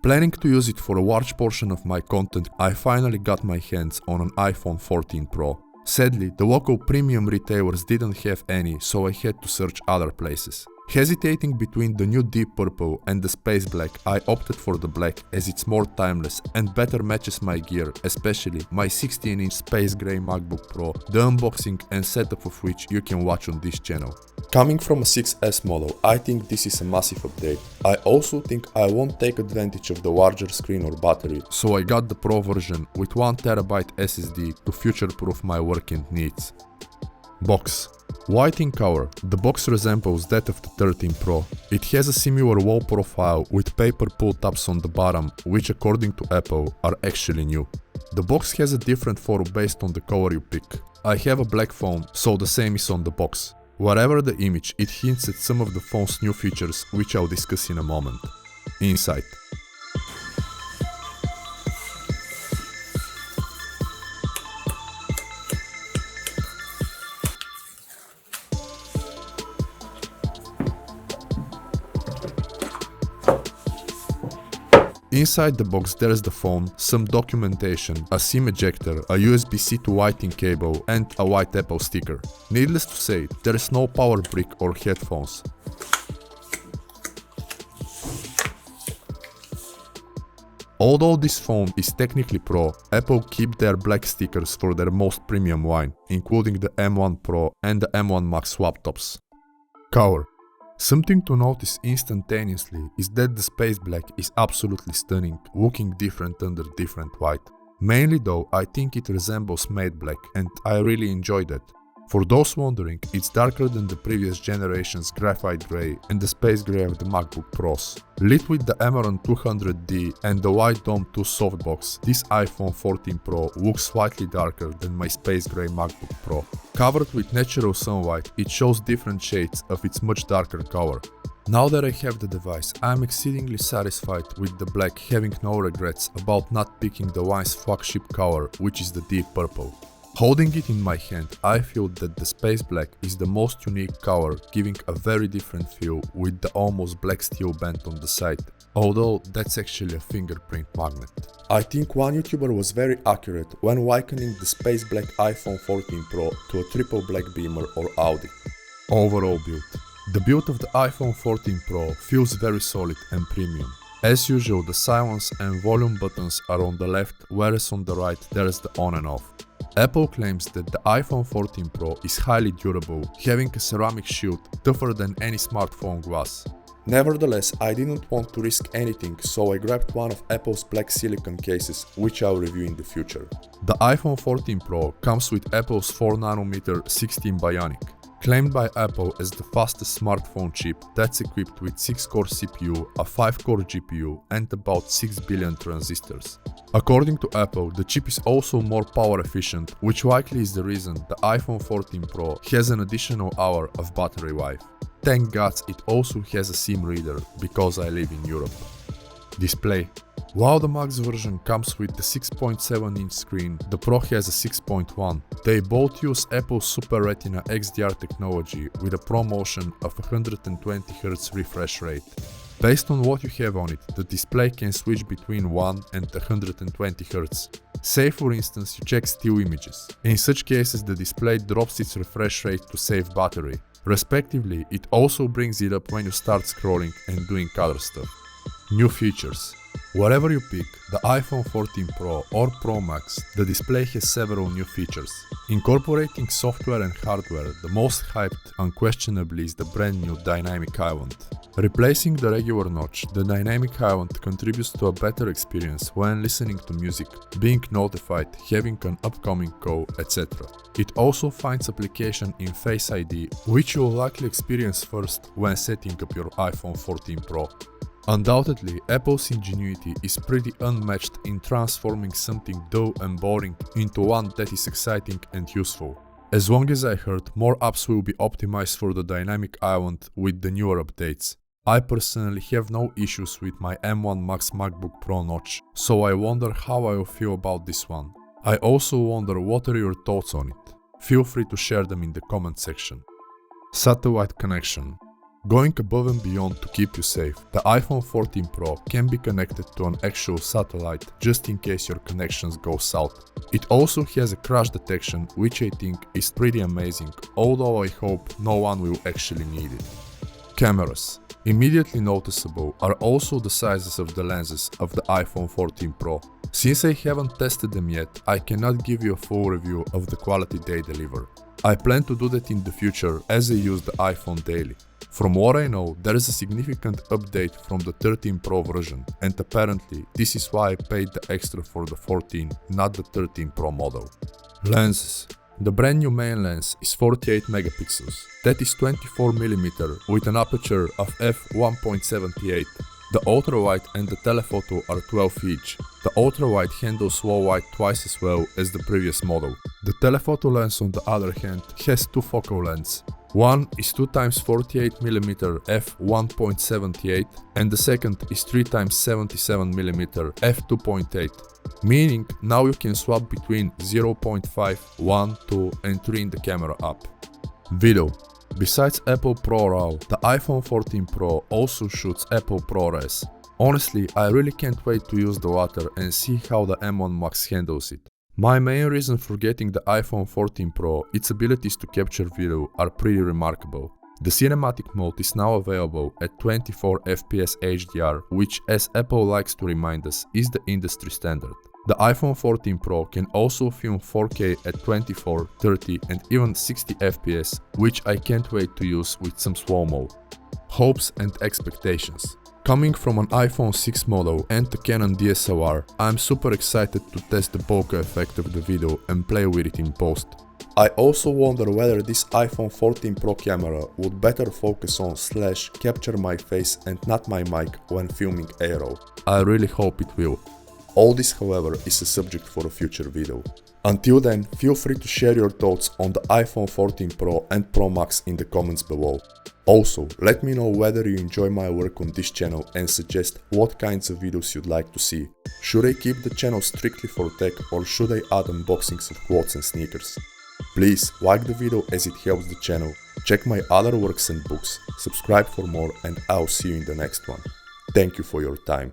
Planning to use it for a large portion of my content, I finally got my hands on an iPhone 14 Pro. Sadly, the local premium retailers didn't have any, so I had to search other places. Hesitating between the new deep purple and the space black, I opted for the black as it's more timeless and better matches my gear, especially my 16-inch space gray MacBook Pro, the unboxing and setup of which you can watch on this channel. Coming from a 6S model, I think this is a massive update. I also think I won't take advantage of the larger screen or battery, so I got the Pro version with 1TB SSD to future-proof my working needs. Box. White in color, the box resembles that of the 13 Pro. It has a similar wall profile with paper pull tabs on the bottom, which according to Apple are actually new. The box has a different photo based on the color you pick. I have a black phone, so the same is on the box. Whatever the image, it hints at some of the phone's new features, which I'll discuss in a moment. Inside. Inside the box there is the phone, some documentation, a SIM ejector, a USB-C to Lightning cable and a white Apple sticker. Needless to say, there is no power brick or headphones. Although this phone is technically Pro, Apple keep their black stickers for their most premium line, including the M1 Pro and the M1 Max laptops. Color. Something to notice instantaneously is that the space black is absolutely stunning, looking different under different light. Mainly though, I think it resembles matte black and I really enjoy that. For those wondering, it's darker than the previous generation's graphite grey and the space grey of the MacBook Pros. Lit with the Emerald 200D and the White Dome 2 softbox, this iPhone 14 Pro looks slightly darker than my space grey MacBook Pro. Covered with natural sunlight, it shows different shades of its much darker color. Now that I have the device, I am exceedingly satisfied with the black, having no regrets about not picking the line's flagship color, which is the deep purple. Holding it in my hand, I feel that the space black is the most unique color, giving a very different feel with the almost black steel band on the side, although that's actually a fingerprint magnet. I think one YouTuber was very accurate when likening the space black iPhone 14 Pro to a triple black Beamer or Audi. Overall build. The build of the iPhone 14 Pro feels very solid and premium. As usual, the silence and volume buttons are on the left, whereas on the right there is the on and off. Apple claims that the iPhone 14 Pro is highly durable, having a ceramic shield tougher than any smartphone glass. Nevertheless, I didn't want to risk anything, so I grabbed one of Apple's black silicone cases, which I'll review in the future. The iPhone 14 Pro comes with Apple's 4nm 16 Bionic. Claimed by Apple as the fastest smartphone chip that's equipped with 6-core CPU, a 5-core GPU and about 6 billion transistors. According to Apple, the chip is also more power efficient, which likely is the reason the iPhone 14 Pro has an additional hour of battery life. Thank God it also has a SIM reader, because I live in Europe. Display. While the Max version comes with the 6.7-inch screen, the Pro has a 6.1. They both use Apple's Super Retina XDR technology with a ProMotion of 120Hz refresh rate. Based on what you have on it, the display can switch between 1 and 120Hz. Say for instance you check still images. In such cases the display drops its refresh rate to save battery. Respectively, it also brings it up when you start scrolling and doing other stuff. New features. Whatever you pick, the iPhone 14 Pro or Pro Max, the display has several new features. Incorporating software and hardware, the most hyped unquestionably is the brand new Dynamic Island. Replacing the regular notch, the Dynamic Island contributes to a better experience when listening to music, being notified, having an upcoming call, etc. It also finds application in Face ID, which you will likely experience first when setting up your iPhone 14 Pro. Undoubtedly, Apple's ingenuity is pretty unmatched in transforming something dull and boring into one that is exciting and useful. As long as I heard, more apps will be optimized for the Dynamic Island with the newer updates. I personally have no issues with my M1 Max MacBook Pro notch, so I wonder how I will feel about this one. I also wonder what are your thoughts on it. Feel free to share them in the comment section. Satellite connection. Going above and beyond to keep you safe, the iPhone 14 Pro can be connected to an actual satellite just in case your connections go south. It also has a crash detection, which I think is pretty amazing, although I hope no one will actually need it. Cameras. Immediately noticeable are also the sizes of the lenses of the iPhone 14 Pro. Since I haven't tested them yet, I cannot give you a full review of the quality they deliver. I plan to do that in the future as I use the iPhone daily. From what I know, there is a significant update from the 13 Pro version, and apparently this is why I paid the extra for the 14, not the 13 Pro model. Lenses. The brand new main lens is 48 megapixels, that is 24mm with an aperture of f1.78. The ultra-wide and the telephoto are 12 each. The ultra-wide handles low wide twice as well as the previous model. The telephoto lens on the other hand has two focal lengths. One is 2x48mm f1.78 and the second is 3x77mm f2.8. Meaning now you can swap between 0.5, 1, 2 and 3 in the camera app. Video. Besides Apple ProRAW, the iPhone 14 Pro also shoots Apple ProRes. Honestly, I really can't wait to use the latter and see how the M1 Max handles it. My main reason for getting the iPhone 14 Pro, its abilities to capture video are pretty remarkable. The cinematic mode is now available at 24 FPS HDR, which, as Apple likes to remind us, is the industry standard. The iPhone 14 Pro can also film 4K at 24, 30 and even 60 FPS, which I can't wait to use with some slow-mo. Hopes and expectations. Coming from an iPhone 6 model and the Canon DSLR, I'm super excited to test the bokeh effect of the video and play with it in post. I also wonder whether this iPhone 14 Pro camera would better focus on / capture my face and not my mic when filming AirRAW. I really hope it will. All this, however, is a subject for a future video. Until then, feel free to share your thoughts on the iPhone 14 Pro and Pro Max in the comments below. Also, let me know whether you enjoy my work on this channel and suggest what kinds of videos you'd like to see. Should I keep the channel strictly for tech or should I add unboxings of clothes and sneakers? Please like the video as it helps the channel, check my other works and books, subscribe for more and I'll see you in the next one. Thank you for your time.